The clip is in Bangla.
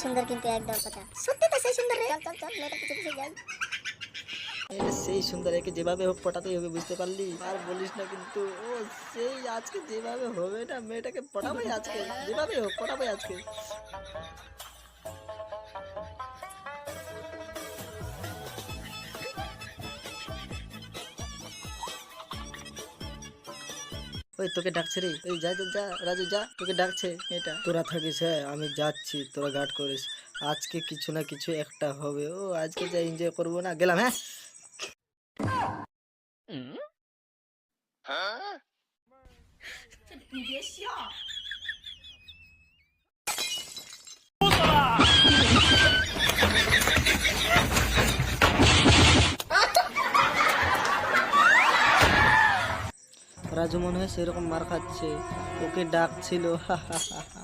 সুন্দর কিন্তু একদম কথা সত্যি তো সেই সুন্দর রে চল চল চল মেয়েটা কিছু কিছু যাই সেই সুন্দর একে যেভাবে হোক পটাতেই হবে, বুঝতে পারলি? আর বলিস না কিন্তু, ও সেই আজকে যেভাবে হবে না মেয়েটাকে পটাবোই, আজকে যেভাবে হোক পটাবোই আজকে। ওই তোকে ডাকছে রে, ওই যা যা যা রাজু যা, তোকে ডাকছে মেয়েটা। তোরা থাকিস, হ্যাঁ আমি যাচ্ছি, তোরা গার্ড করিস। আজকে কিছু না কিছু একটা হবে, ও আজকে যা এনজয় করবো না, গেলাম হ্যাঁ। রাজু মনে হয় সেরকম মার খাচ্ছে, ওকে ডাকছিল, হা হা হা হা।